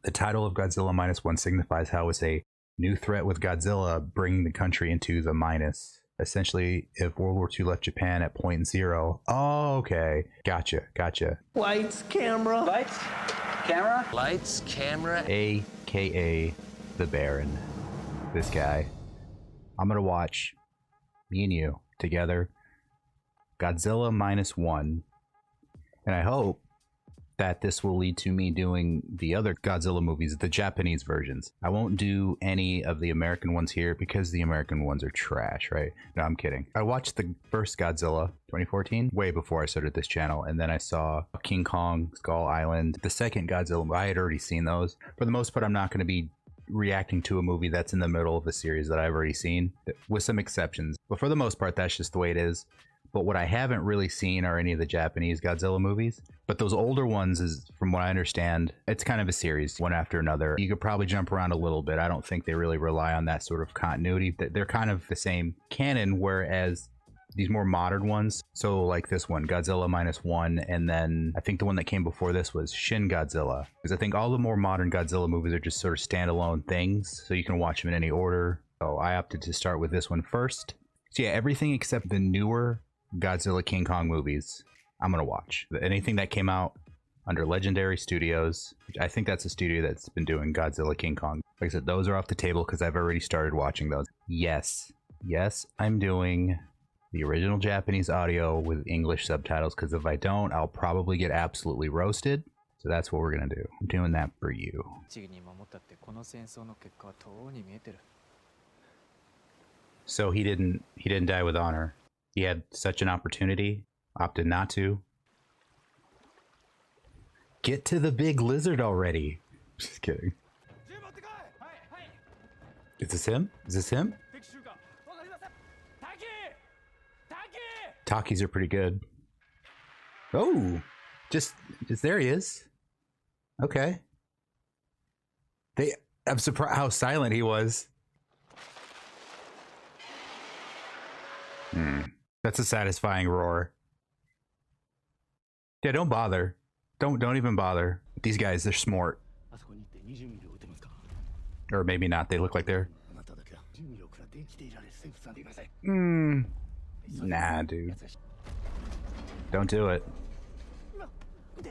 The title of Godzilla Minus One signifies how it's a new threat with Godzilla bringing the country into the minus. Essentially, if World War II left Japan at point zero. Oh, okay. Gotcha. Lights, camera. Lights, camera. Lights, camera. AKA the Baron. This guy. I'm gonna watch, me and you, together, Godzilla Minus One. And I hope that this will lead to me doing the other Godzilla movies, the Japanese versions. I won't do any of the American ones here because the American ones are trash, right? No, I'm kidding. I watched the first Godzilla, 2014, way before I started this channel, and then I saw King Kong, Skull Island, the second Godzilla. I had already seen those. For the most part, I'm not going to be reacting to a movie that's in the middle of a series that I've already seen, with some exceptions. But for the most part, that's just the way it is. But what I haven't really seen are any of the Japanese Godzilla movies. But those older ones, is from what I understand, it's kind of a series, one after another. You could probably jump around a little bit. I don't think they really rely on that sort of continuity. They're kind of the same canon, whereas these more modern ones, so like this one, Godzilla Minus One, and then I think the one that came before this was Shin Godzilla. Because I think all the more modern Godzilla movies are just sort of standalone things, so you can watch them in any order. So I opted to start with this one first. So yeah, everything except the newer Godzilla King Kong movies I'm gonna watch. Anything that came out under Legendary Studios, which I think that's a studio that's been doing Godzilla King Kong. Like I said, those are off the table because I've already started watching those. Yes, I'm doing the original Japanese audio with English subtitles, because if I don't, I'll probably get absolutely roasted. So that's what we're gonna do. I'm doing that for you. So he didn't die with honor. He had such an opportunity, opted not to. Get to the big lizard already. Just kidding. Is this him? Is this him? Takis are pretty good. Oh, just there he is. Okay. I'm surprised how silent he was. That's a satisfying roar. Yeah, don't bother. Don't even bother. These guys, they're smart. Or maybe not. They look like they're... Nah, dude. Don't do it.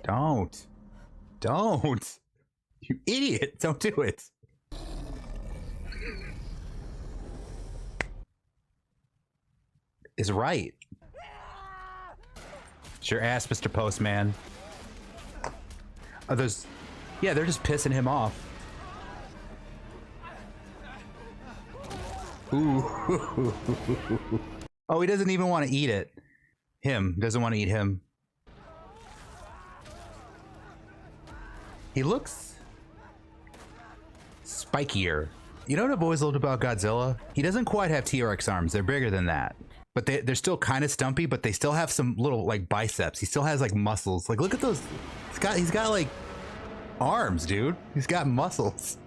Don't. You idiot. Don't do it. Is right. It's your ass, Mr. Postman. Oh, yeah, they're just pissing him off. Ooh. Oh, he doesn't even want to eat it. Him doesn't want to eat him. He looks spikier. You know what I've always loved about Godzilla? He doesn't quite have T-Rex arms. They're bigger than that. But they're still kind of stumpy, but they still have some little like biceps. He still has like muscles. Like, look at those. He's got like arms, dude. He's got muscles.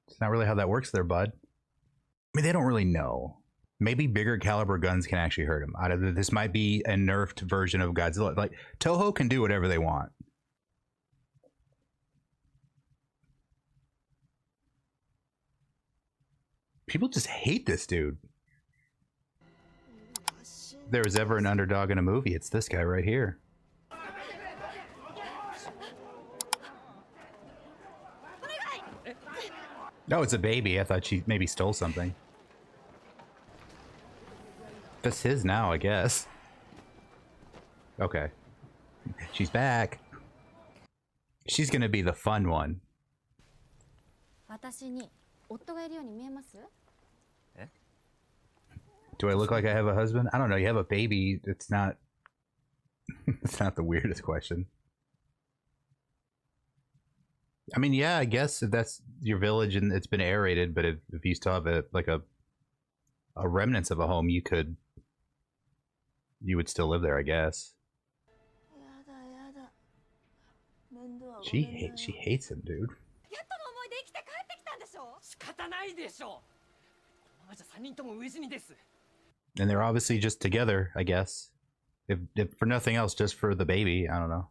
It's not really how that works there, bud. I mean, they don't really know. Maybe bigger caliber guns can actually hurt him. This might be a nerfed version of Godzilla. Like, Toho can do whatever they want. People just hate this dude. If there was ever an underdog in a movie, it's this guy right here. No, it's a baby. I thought she maybe stole something. That's his now, I guess. Okay. She's back. She's gonna be the fun one. Do I look like I have a husband? I don't know. You have a baby. It's not... It's not the weirdest question. I mean, yeah, I guess if that's your village and it's been aerated, but if you still have a remnants of a home, you would still live there, I guess. She hates him, dude. And they're obviously just together, I guess. If for nothing else, just for the baby. I don't know.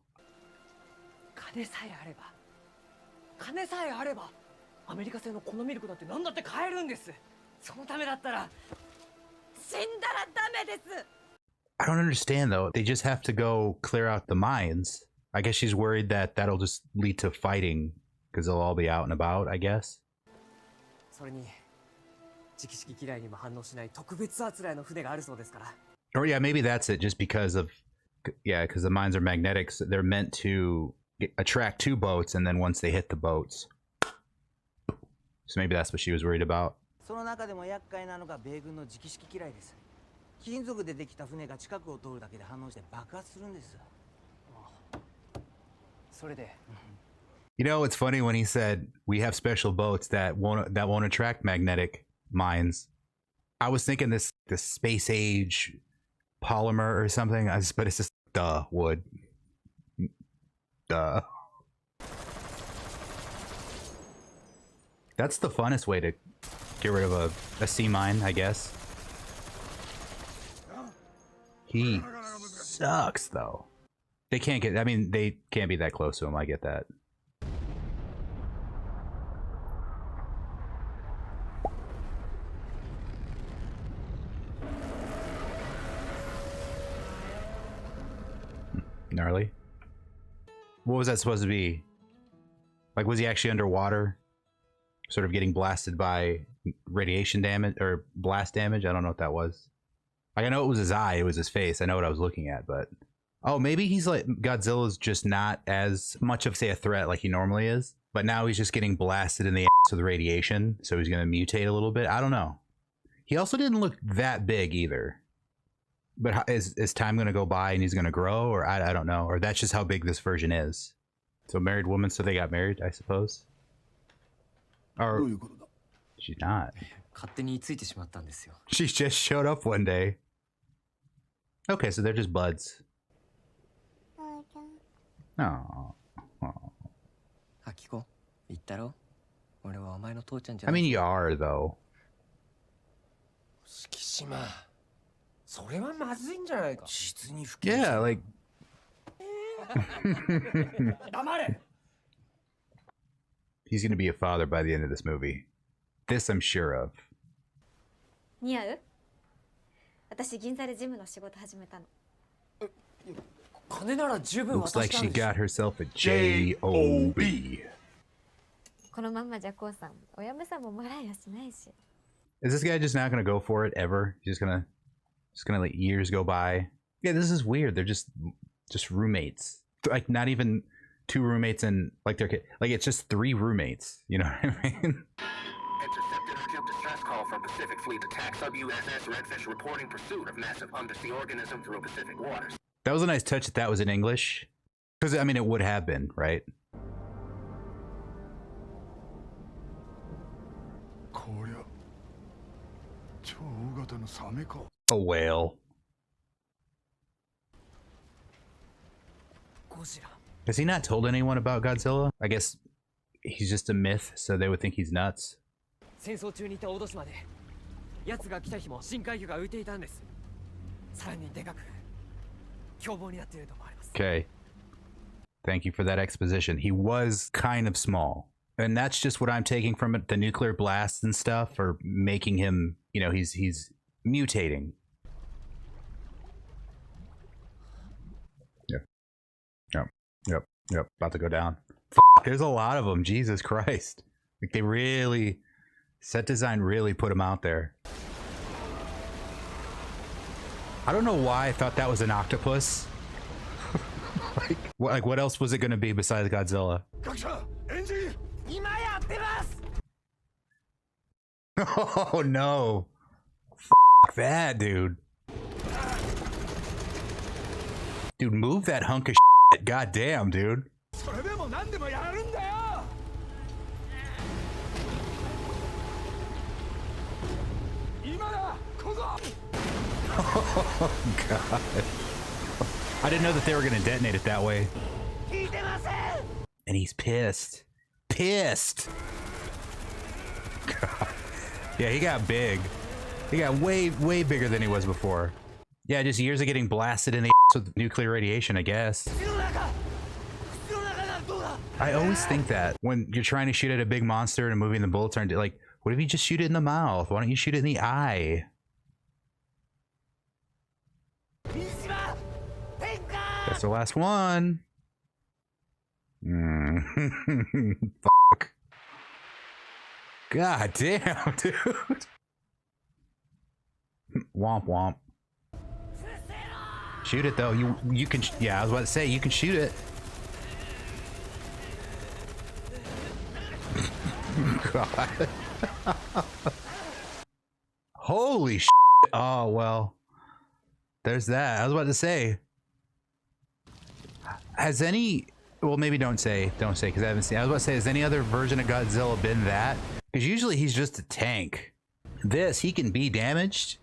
I don't understand though. They just have to go clear out the mines. I guess she's worried that that'll just lead to fighting because they'll all be out and about, I guess. Or yeah, maybe that's it. Just because of, yeah, because the mines are magnetic. So they're meant to attract two boats, and then once they hit the boats. So maybe that's what she was worried about. You know, it's funny when he said we have special boats that won't attract magnetic mines. I was thinking this space age polymer or something. But it's just wood. Duh. That's the funnest way to get rid of a sea mine, I guess. He sucks though. They can't get, I mean, they can't be that close to him. I get that. Gnarly. What was that supposed to be? Like, was he actually underwater? Sort of getting blasted by radiation damage or blast damage? I don't know what that was. Like, I know it was his eye, it was his face. I know what I was looking at, but... Oh, maybe he's like, Godzilla's just not as much of, say, a threat like he normally is. But now he's just getting blasted in the ass with radiation, so he's going to mutate a little bit. I don't know. He also didn't look that big either. But is time going to go by and he's going to grow? Or I don't know. Or that's just how big this version is. So married woman, so they got married, I suppose. Or she's not. She just showed up one day. Okay, so they're just buds. Oh. I mean, you are, though. Yeah, like... He's gonna be a father by the end of this movie. This I'm sure of. Looks like she got herself a J-O-B. Is this guy just not gonna go for it ever? He's just gonna let years go by? Yeah, this is weird. They're just roommates. Like, not even two roommates and like their kid. Like, it's just three roommates. You know what I mean? Intercepted urgent distress call from Pacific Fleet attack sub-USS Redfish reporting pursuit of massive undersea organism through Pacific waters. That was a nice touch that was in English. Because, I mean, it would have been, right? A whale. Has he not told anyone about Godzilla? I guess he's just a myth, so they would think he's nuts. Okay. Thank you for that exposition. He was kind of small. And that's just what I'm taking from it. The nuclear blasts and stuff are making him, you know, he's mutating. Yep. About to go down. There's a lot of them. Jesus Christ. Like, they really, set design really put him out there. I don't know why I thought that was an octopus. like what else was it going to be besides Godzilla? Oh no. F that, dude. Dude, move that hunk of shit. God damn, dude. Oh god. I didn't know that they were gonna detonate it that way. And he's pissed. Pissed! God. Yeah, he got big. He got way bigger than he was before. Yeah, just years of getting blasted in the ass with nuclear radiation, I guess. I always think that when you're trying to shoot at a big monster in a movie and the bullets aren't like, what if you just shoot it in the mouth? Why don't you shoot it in the eye? That's the last one. Fuck. God damn, dude. Womp womp. Shoot it though. You can. Yeah, I was about to say you can shoot it. God. Holy shit. Oh well. There's that. I was about to say. Has any? Well, maybe don't say because I haven't seen. I was about to say, has any other version of Godzilla been that? Because usually he's just a tank. This, he can be damaged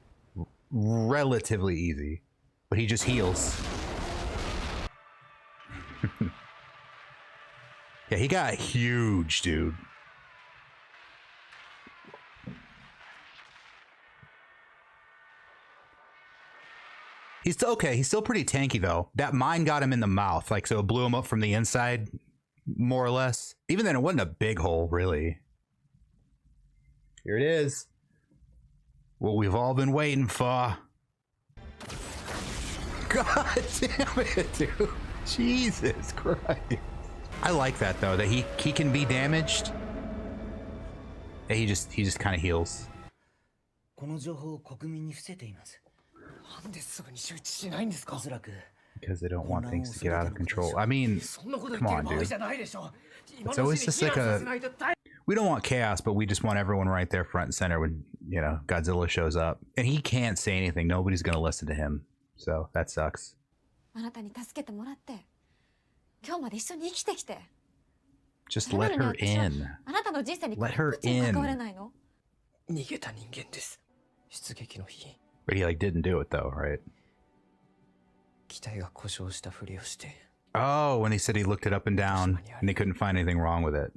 relatively easy, but he just heals. Yeah, he got huge, dude. He's still okay. He's still pretty tanky though. That mine got him in the mouth, like so it blew him up from the inside, more or less. Even then, it wasn't a big hole, really. Here it is. What we've all been waiting for. God damn it, dude. Jesus Christ. I like that though, that he can be damaged. And he just kind of heals. Because they don't want things to get out of control. I mean, come on, dude. It's always just like a... We don't want chaos, but we just want everyone right there front and center when, you know, Godzilla shows up. And he can't say anything. Nobody's going to listen to him. So that sucks. Just let her in. Let her in. But he like didn't do it though, right? Oh, when he said he looked it up and down and they couldn't find anything wrong with it.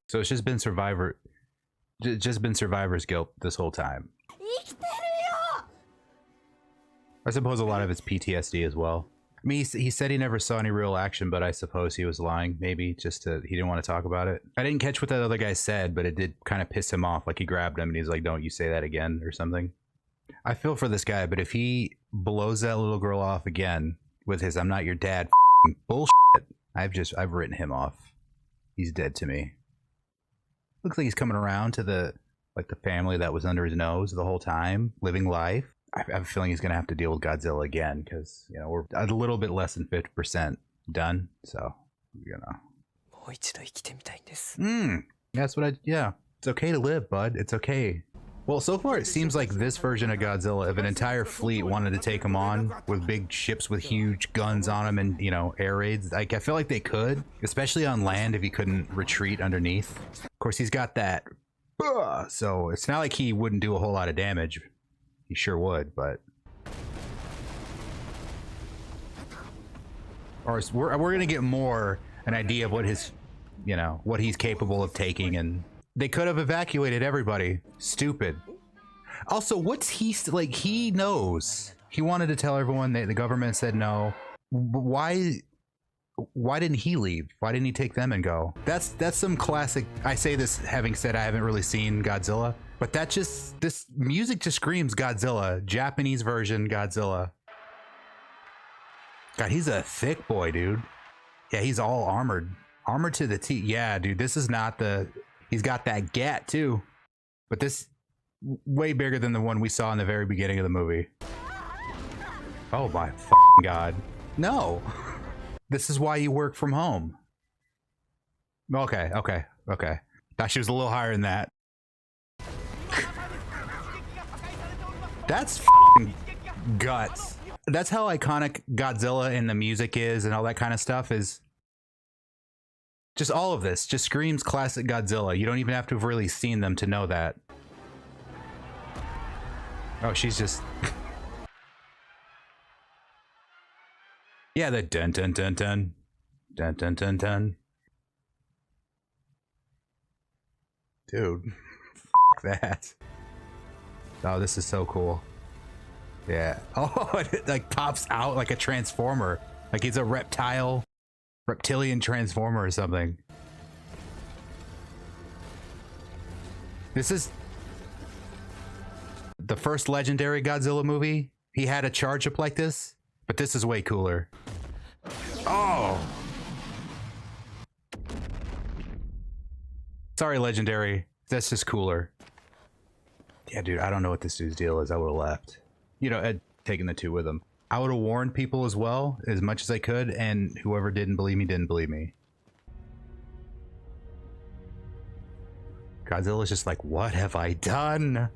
So it's just been survivor's guilt this whole time. I suppose a lot of it's PTSD as well. I mean, he said he never saw any real action, but I suppose he was lying. Maybe just he didn't want to talk about it. I didn't catch what that other guy said, but it did kind of piss him off. Like he grabbed him and he's like, "Don't you say that again," or something. I feel for this guy, but if he blows that little girl off again with his "I'm not your dad" bullshit, I've written him off. He's dead to me. Looks like he's coming around to the family that was under his nose the whole time, living life. I have a feeling he's gonna have to deal with Godzilla again because, you know, we're a little bit less than 50% done. So, you know. That's what yeah. It's okay to live, bud. It's okay. Well, so far it seems like this version of Godzilla, if an entire fleet wanted to take him on with big ships with huge guns on them and, you know, air raids, like I feel like they could, especially on land if he couldn't retreat underneath. Of course, he's got that, so it's not like he wouldn't do a whole lot of damage. He sure would, but... Or we're going to get more an idea of what his, you know, what he's capable of taking, and they could have evacuated everybody. Stupid. Also, what's he like? He knows. He wanted to tell everyone that the government said no. Why didn't he leave? Why didn't he take them and go? That's some classic. I say this having said I haven't really seen Godzilla, but this music just screams Godzilla. Japanese version Godzilla. God, he's a thick boy, dude. Yeah, he's all armored. Armored to the teeth. Yeah, dude, this is not the... He's got that gat, too. But this... way bigger than the one we saw in the very beginning of the movie. Oh my f***ing God. No! This is why you work from home. Okay. Thought she was a little higher than that. That's f***ing guts. That's how iconic Godzilla and the music is and all that kind of stuff is. Just all of this just screams classic Godzilla. You don't even have to have really seen them to know that. Oh, she's just... yeah, the dun dun dun dun. Dun dun dun dun. Dude. F that. Oh, this is so cool. Yeah. Oh, it like pops out like a transformer. Like he's a reptilian transformer or something. This is the first legendary Godzilla movie. He had a charge up like this, but this is way cooler. Oh. Sorry, legendary. That's just cooler. Yeah, dude, I don't know what this dude's deal is. I would have left. You know, I'd taken the two with him. I would have warned people as well, as much as I could, and whoever didn't believe me, didn't believe me. Godzilla's just like, what have I done?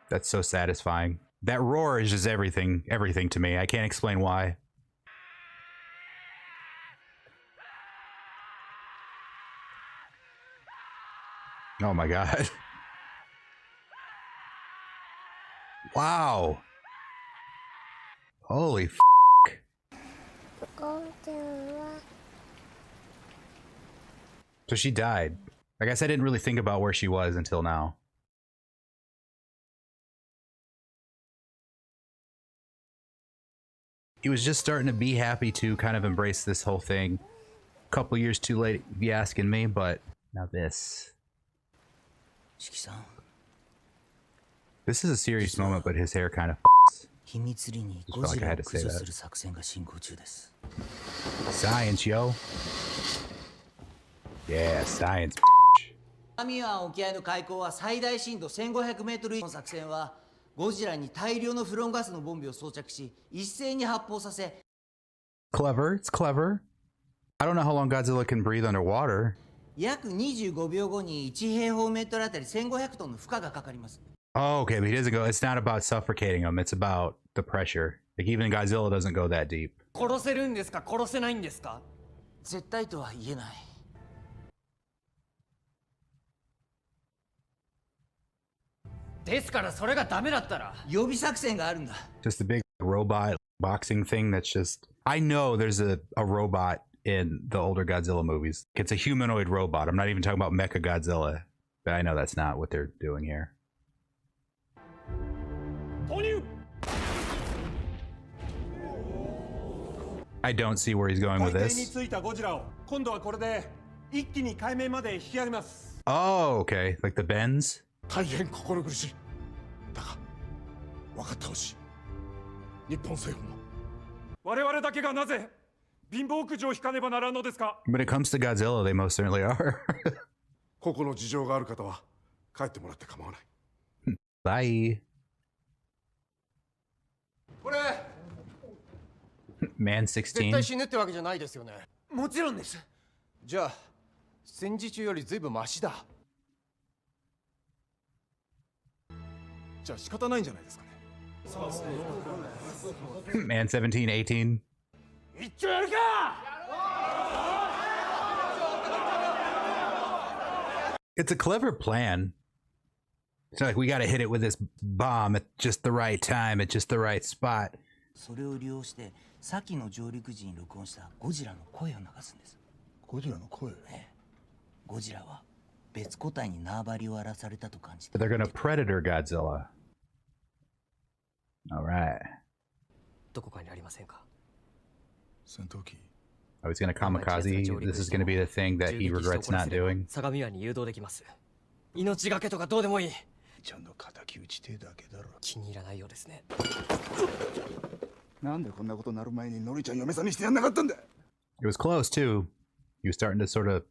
That's so satisfying. That roar is just everything to me. I can't explain why. Oh my god. Wow. Holy f***. So she died. I guess I didn't really think about where she was until now. He was just starting to be happy to kind of embrace this whole thing. A couple years too late, if you're asking me, but now this. This is a serious moment, but his hair kind of f***s. Just felt like I had to say that. Science, yo. Yeah, science. 南湾沖合の海溝は最大深度1500メートル以上の作戦はゴジラに大量のフロンガスのボンベを装着し一斉に発砲させ Clever, it's clever. I don't know how long Godzilla can breathe underwater. 約25秒後に1平方メートルあたり1500トンの負荷がかかります。 Oh, okay, but he doesn't go. It's not about suffocating him. It's about the pressure. Like even Godzilla doesn't go that deep. 殺せるんですか殺せないんですか絶対とは言えない。ですからそれがダメだったら予備作戦があるんだ。 Just a big robot boxing thing that's just... I know there's a robot in the older Godzilla movies. It's a humanoid robot. I'm not even talking about Mecha Godzilla. But I know that's not what they're doing here. I don't see where he's going with this. Oh, okay. Like the bends? 大変心苦しい。だが、分かってほしい。日本政府も。我々だけがなぜ貧乏くじを引かねばならんのですか。When it comes to Godzilla, they most certainly are. 個々の事情がある方は帰ってもらって構わない。Bye. これ。Man 絶16. 対死ぬってわけじゃないですよね。もちろんです。じゃあ戦時中よりずいぶんマシだ。じゃあ仕方ないんじゃないですかね。 Man 17, 18. 一丁やるか。It's a clever plan. It's like we gotta hit it with this bomb at just the right time, at just the right spot. それを利用して先の上陸時に録音したゴジラの声を流すんです。ゴジラの声。ゴジラは別個体に縄張りを荒らされたと感じ But て they're gonna Predator Godzilla. Alright. どこかにありませんか。戦闘機。 Oh, he's gonna kamikaze. This is gonna be the thing that he regrets not doing. 相模湾に誘導できます。命がけとかどうでもいい。ちゃんと敵討ちてだけだろ。気に入らないようですね。なんでこんなことなる前にノリちゃん嫁さんにしてやんなかったんだ。 It was close too. He was starting to sort of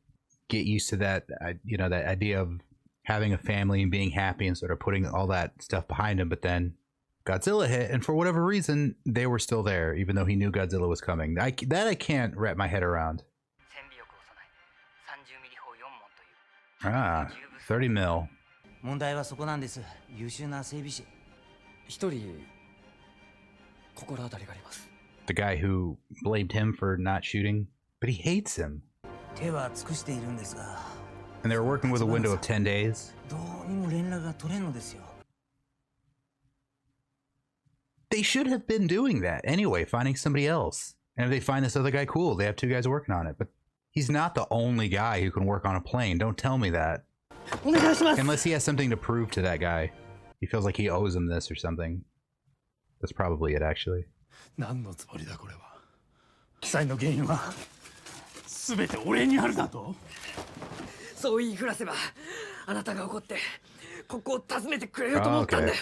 get used to that, you know, that idea of having a family and being happy and sort of putting all that stuff behind him. But then Godzilla hit, and for whatever reason, they were still there, even though he knew Godzilla was coming. That I can't wrap my head around. Ah, 30 mil. 問題はそこなんです。優秀な整備士。一人心当たりがあります。 The guy who blamed him for not shooting, but he hates him. 手は尽くしているんですが、 And they were working with a window of 10 days. どうにも連絡が取れんのですよ。 They should have been doing that anyway, finding somebody else. And if they find this other guy, cool, they have 2 guys working on it. But he's not the only guy who can work on a plane. Don't tell me that. Unless he has something to prove to that guy. He feels like he owes him this or something. That's probably it, actually. 何のつもりだこれは。記載の原因は全て俺にあるだと。そう言いふらせば、あなたが怒ってここを訪ねてくれると思ったんだよ。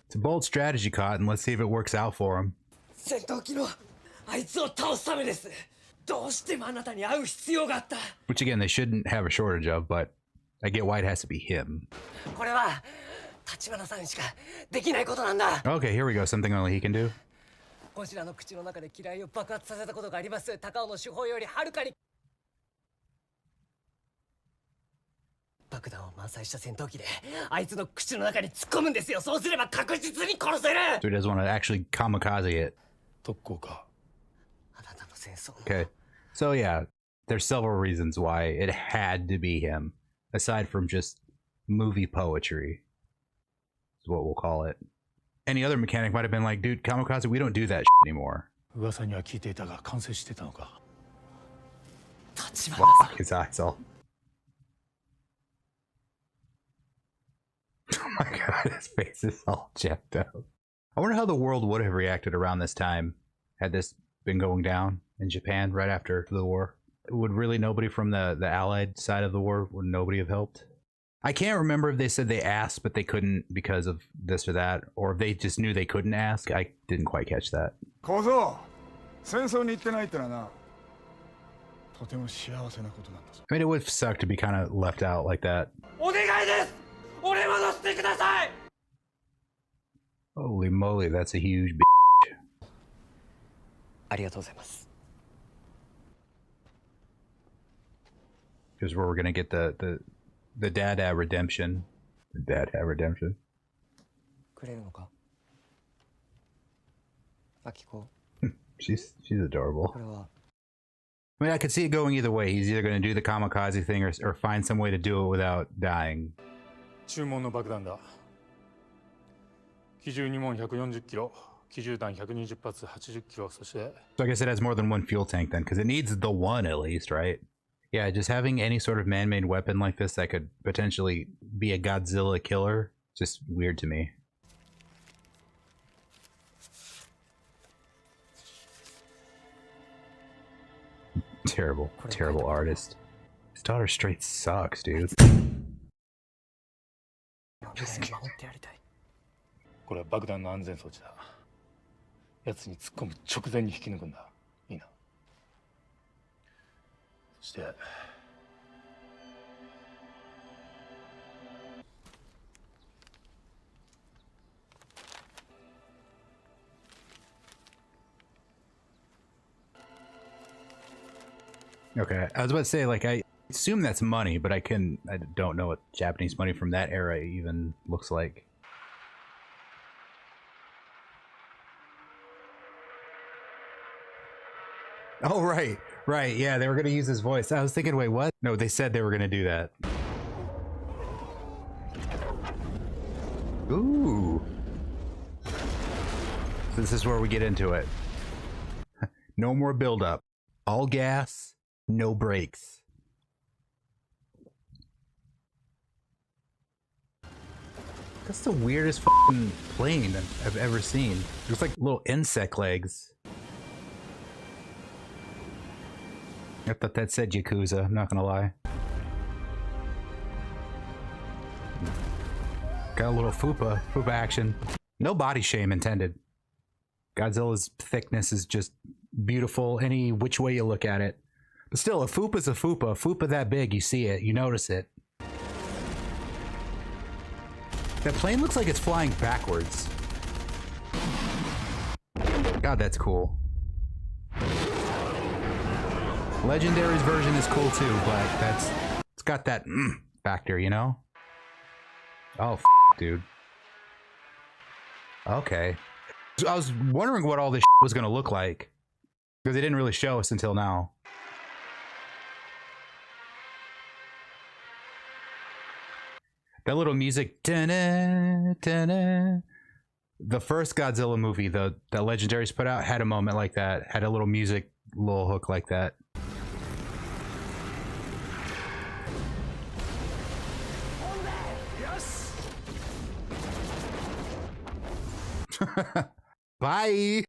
It's a bold strategy, Cotton. Let's see if it works out for him. 戦闘機のあいつを倒すためです。どうしてもあなたに会う必要があった。 Which again, they shouldn't have a shortage of, but I get why it has to be him. これは橘さんしかできないことなんだ。 Okay, here we go. Something only he can do. ゴジラの口の中で機雷を爆発させたことがあります。高尾の手法よりはるかに爆弾を満載した戦闘機であいつの口の中に突っ込むんですよ。そうすれば確実に殺せる。 So he doesn't want to actually kamikaze it. 特攻か。あなたの戦争も Okay. So yeah, there's several reasons why it had to be him, aside from just movie poetry, is what we'll call it. Any other mechanic might have been like, dude, kamikaze, we don't do that anymore. 噂には聞いていたが完成してたのか。橘 Wow, さん his eyes all. Oh my god, his face is all jacked up. I wonder how the world would have reacted around this time had this been going down in Japan right after the war. Would really nobody from the Allied side of the war, would nobody have helped? I can't remember if they said they asked but they couldn't because of this or that, or if they just knew they couldn't ask. I didn't quite catch that. 小僧、戦争に行ってないってのはな、とても幸せなことなんだぞ。 I mean, it would suck to be kind of left out like that. お願いです。俺戻してください。 Holy moly, that's a huge b****. ありがとうございます。 Here's where we're gonna get the dada redemption. The dada redemption. くれるのか。アキコ、 She's adorable. これは I mean, I could see it going either way. He's either going to do the kamikaze thing or find some way to do it without dying. 注文の爆弾だ。機銃2門140キロ、機銃弾120発80キロ、そして。 So I guess it has more than one fuel tank then, because it needs the one at least, right? Yeah, just having any sort of man-made weapon like this that could potentially be a Godzilla killer, just weird to me. Terrible, terrible artist. His daughter straight sucks, dude. 守ってやりたい。これは爆弾の安全装置だ。奴に突っ込む直前に引き抜くんだ。いいな。そして。Okay, I was about to say, like, I assume that's money, but I don't know what Japanese money from that era even looks like. Oh, right, yeah, they were gonna use his voice. I was thinking, wait, what? No, they said they were gonna do that. Ooh. So this is where we get into it. No more buildup. All gas. No brakes. That's the weirdest fucking plane I've ever seen. Looks like little insect legs. I thought that said Yakuza, I'm not gonna lie. Got a little fupa action. No body shame intended. Godzilla's thickness is just beautiful any which way you look at it. But still, a fupa's a fupa. A fupa that big, you see it, you notice it. That plane looks like it's flying backwards. God, that's cool. Legendary's version is cool too, but it's got that factor, you know? Oh, dude. Okay. I was wondering what all this was going to look like, because they didn't really show us until now. That little music, da-na, da-na. The first Godzilla movie, that Legendaries put out, had a moment like that. Had a little music, little hook like that. Bye.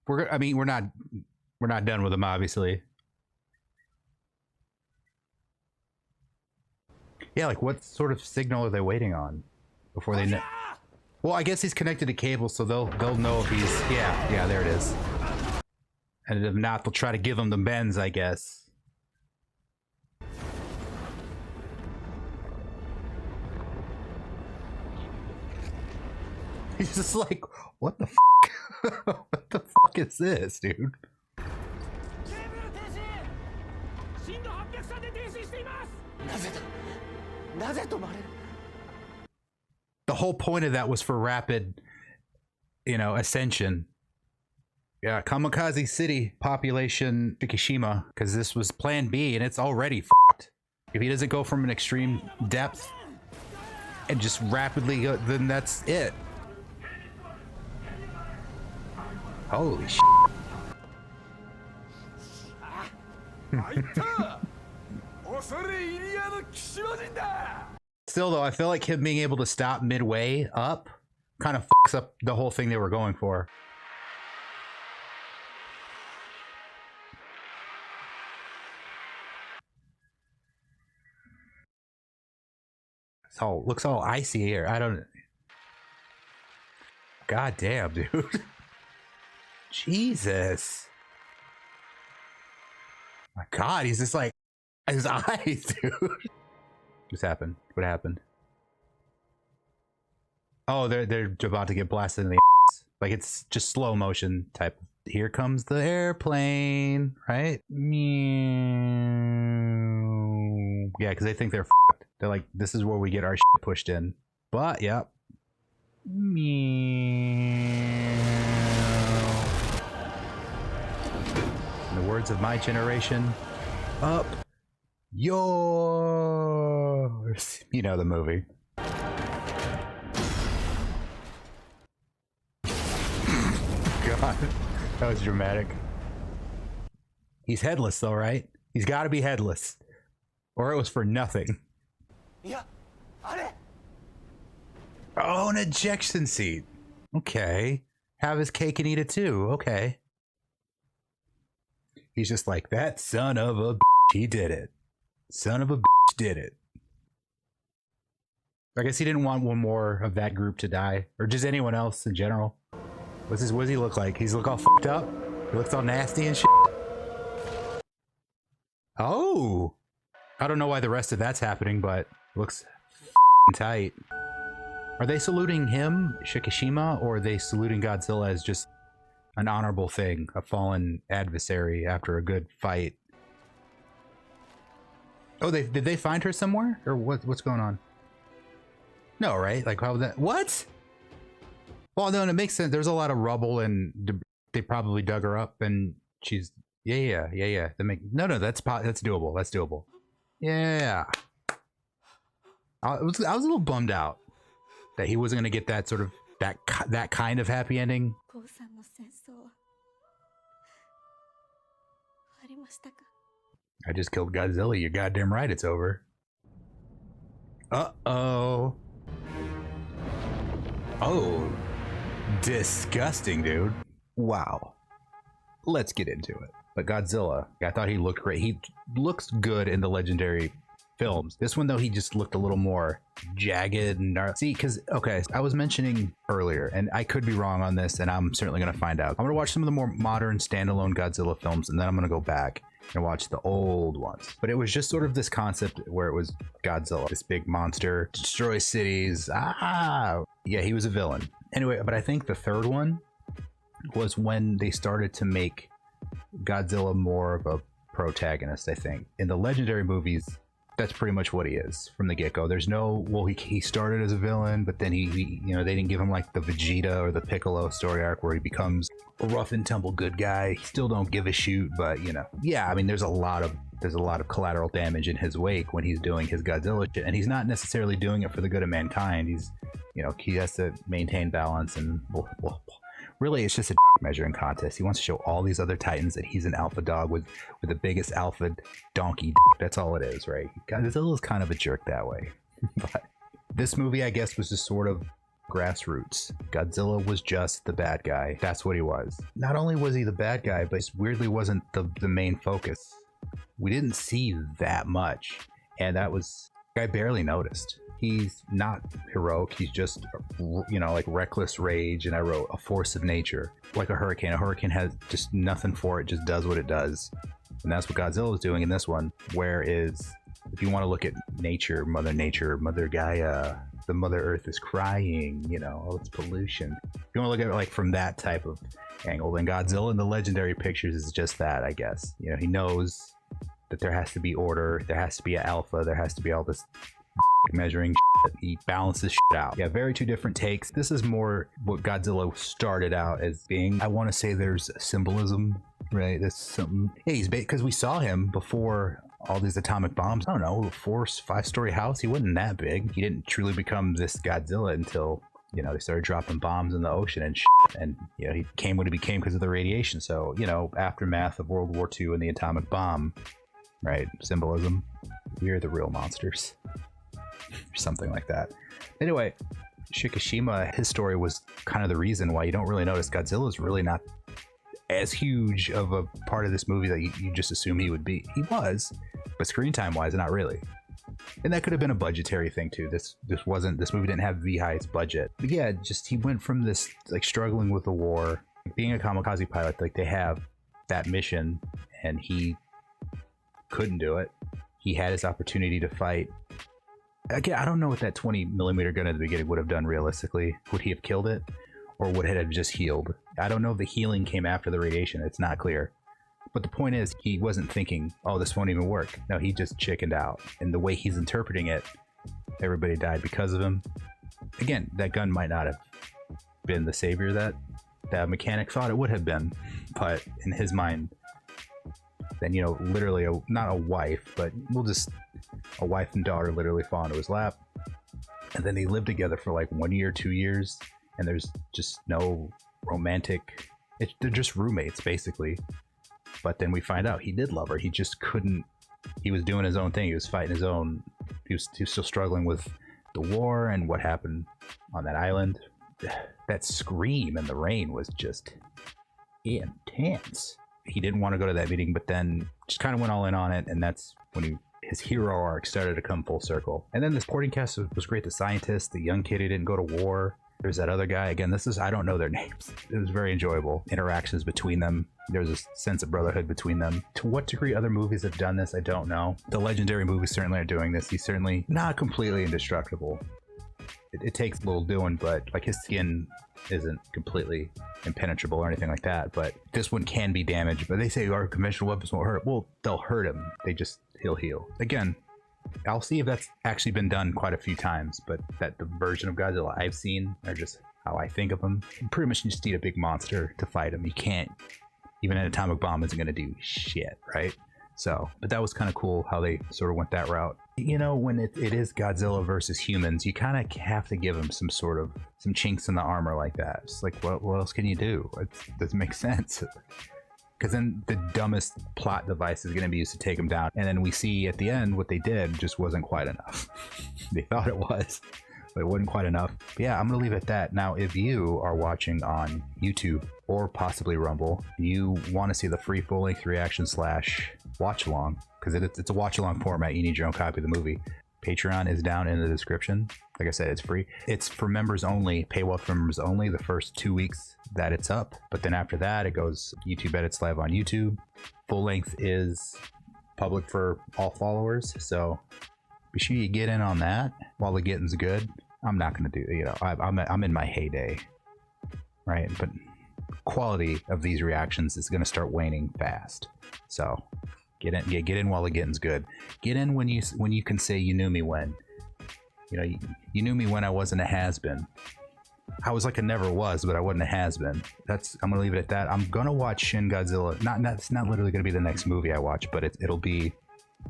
We're not done with them, obviously. Yeah, like what sort of signal are they waiting on before they know? Well, I guess he's connected to cable, so they'll know if he's yeah, there it is. And if not, they'll try to give him the bends, I guess. He's just like, what the fuck? What the fuck is this, dude? The whole point of that was for rapid, ascension. Yeah, Kamikaze City population Shikishima, because this was plan B and it's already fucked. If he doesn't go from an extreme depth and just rapidly go, then that's it. Holy shit. Still though, I feel like him being able to stop midway up kind of fucks up the whole thing they were going for. Looks all icy here. I don't. God damn, dude. Jesus. My God, he's just like his eyes, dude. What's happened? What happened? Oh, they're about to get blasted in the ass. Like it's just slow motion type. Here comes the airplane, right? Yeah, because they think they're fucked. They're like, this is where we get our shit pushed in. But, yep. In the words of my generation, up yours. You know the movie. God, that was dramatic. He's headless though, right? He's got to be headless. Or it was for nothing. Oh, an ejection seat. Okay. Have his cake and eat it too. Okay. He's just like, that son of a bitch, he did it. Son of a bitch did it. I guess he didn't want one more of that group to die. Or just anyone else in general. What does he look like? He's look all fucked up? He looks all nasty and shit? Oh! I don't know why the rest of that's happening, but it looks tight. Are they saluting him, Shikishima, or are they saluting Godzilla as just an honorable thing, a fallen adversary after a good fight? Oh, did they find her somewhere, or what's going on? No, right? Like how would that? What? Well, no, and it makes sense. There's a lot of rubble, and they probably dug her up, and she's yeah. No, that's doable. That's doable. Yeah. I was a little bummed out that he wasn't gonna get that sort of that kind of happy ending. I just killed Godzilla. You're goddamn right. It's over. Uh-oh. Oh. Disgusting, dude. Wow. Let's get into it. But Godzilla, I thought he looked great. He looks good in the Legendary films. This one, though, he just looked a little more jagged and gnarly. See, because, okay, I was mentioning earlier, and I could be wrong on this, and I'm certainly going to find out. I'm going to watch some of the more modern standalone Godzilla films, and then I'm going to go back and watch the old ones. But it was just sort of this concept where it was Godzilla, this big monster, destroys cities. Yeah, he was a villain. Anyway, but I think the third one was when they started to make Godzilla more of a protagonist, I think. In the Legendary movies, That's pretty much what he is from the get-go. There's no, well, he started as a villain, but then he you know, they didn't give him like the Vegeta or the Piccolo story arc where he becomes a rough and tumble good guy. He still don't give a shoot, but you know, yeah, I mean, there's a lot of collateral damage in his wake when he's doing his Godzilla shit, and he's not necessarily doing it for the good of mankind. He's, you know, he has to maintain balance, and really it's just a measuring contest. He wants to show all these other titans that he's an alpha dog with the biggest alpha donkey. That's all it is, right? Godzilla's kind of a jerk that way. But this movie, I guess, was just sort of grassroots. Godzilla was just the bad guy. That's what he was. Not only was he the bad guy, but it weirdly wasn't the main focus. We didn't see that much, and that was, I barely noticed. He's not heroic. He's just, you know, like reckless rage. And I wrote a force of nature, like a hurricane. A hurricane has just nothing for it, just does what it does. And that's what Godzilla was doing in this one. Whereas if you want to look at nature, Mother Gaia, the Mother Earth is crying, you know, all its pollution. If you want to look at it like from that type of angle, then Godzilla in the legendary pictures is just that, I guess. You know, he knows that there has to be order, there has to be an alpha, there has to be all this measuring shit. He balances shit out. Yeah, very two different takes. This is more what Godzilla started out as being. I want to say there's symbolism, right? There's something. Yeah, he's because we saw him before all these atomic bombs. I don't know, a 5-story house. He wasn't that big. He didn't truly become this Godzilla until, you know, they started dropping bombs in the ocean and shit. And, you know, he became what he became because of the radiation. So, you know, aftermath of World War II and the atomic bomb, right? Symbolism. We're the real monsters. Or something like that. Anyway, Shikishima, his story was kind of the reason why you don't really notice Godzilla is really not as huge of a part of this movie that you just assume he would be. He was, but screen time wise, not really. And that could have been a budgetary thing too. This movie didn't have the highest budget. But yeah, just he went from this like struggling with the war, being a kamikaze pilot, like they have that mission, and he couldn't do it. He had his opportunity to fight. Again, I don't know what that 20mm gun at the beginning would have done realistically. Would he have killed it, or would it have just healed? I don't know if the healing came after the radiation. It's not clear. But the point is, he wasn't thinking, oh, this won't even work. No, he just chickened out. And the way he's interpreting it, everybody died because of him. Again, that gun might not have been the savior that that mechanic thought it would have been. But in his mind, then, you know, literally, not a wife, but a wife and daughter literally fall into his lap. And then they live together for like 1 year, 2 years. And there's just no romantic, they're just roommates, basically. But then we find out he did love her. He just couldn't, he was doing his own thing. He was fighting his own, he was still struggling with the war and what happened on that island. That scream in the rain was just intense. He didn't want to go to that meeting, but then just kind of went all in on it. And that's when his hero arc started to come full circle. And then the supporting cast was great. The scientist, the young kid who didn't go to war. There's that other guy. Again, I don't know their names. It was very enjoyable. Interactions between them. There was a sense of brotherhood between them. To what degree other movies have done this, I don't know. The legendary movies certainly are doing this. He's certainly not completely indestructible. It takes a little doing, but like his skin isn't completely impenetrable or anything like that. But this one can be damaged. But they say our conventional weapons won't hurt. Well, they'll hurt him. He'll heal. Again, I'll see if that's actually been done quite a few times, but that the version of Godzilla I've seen are just how I think of him. You pretty much just need a big monster to fight him. You can't, even an atomic bomb isn't going to do shit, right? So, but that was kind of cool how they sort of went that route. You know, when it is Godzilla versus humans, you kind of have to give him some chinks in the armor like that. It's like, what else can you do? It doesn't make sense. Because then the dumbest plot device is going to be used to take him down. And then we see at the end what they did just wasn't quite enough. They thought it was, but it wasn't quite enough. But yeah, I'm going to leave it at that. Now, if you are watching on YouTube or possibly Rumble, you want to see the free full-length reaction / watch along, because it's a watch along format. You need your own copy of the movie. Patreon is down in the description. Like I said, it's free. It's for members only, paywall for members only, the first 2 weeks that it's up. But then after that, it goes YouTube edits live on YouTube. Full length is public for all followers. So be sure you get in on that while the getting's good. I'm not going to do, you know, I'm in my heyday, right? But quality of these reactions is going to start waning fast. So Get in, yeah, get in while the getting's good. Get in when you can say you knew me when. You know, you knew me when I wasn't a has-been. I was like a never was, but I wasn't a has-been. I'm gonna leave it at that. I'm gonna watch Shin Godzilla. It's not literally gonna be the next movie I watch, but it'll be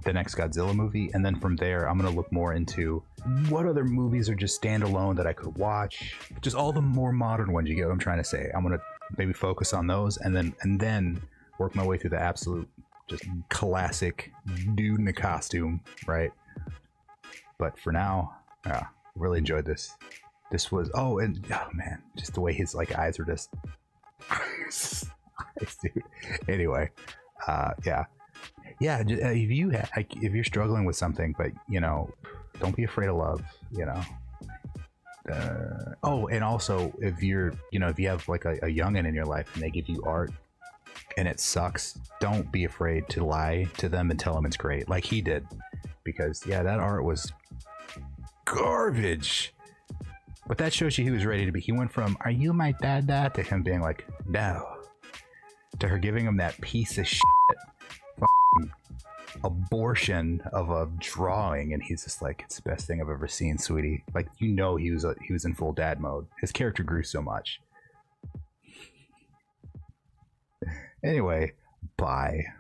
the next Godzilla movie, and then from there I'm gonna look more into what other movies are just standalone that I could watch. Just all the more modern ones. You get what I'm trying to say? I'm gonna maybe focus on those, and then work my way through the absolute just classic dude in a costume, right? But for now, really enjoyed this. This was man, just the way his like eyes are just dude. Anyway, if you're struggling with something, but you know, don't be afraid of love, you know. And also if you have like a youngin in your life and they give you art and it sucks, don't be afraid to lie to them and tell them it's great, like he did, because that art was garbage. But that shows you he was ready to be. He went from "Are you my dad?" to him being like "No," to her giving him that piece of shit abortion of a drawing, and he's just like, "It's the best thing I've ever seen, sweetie." Like, you know, he was in full dad mode. His character grew so much. Anyway, bye.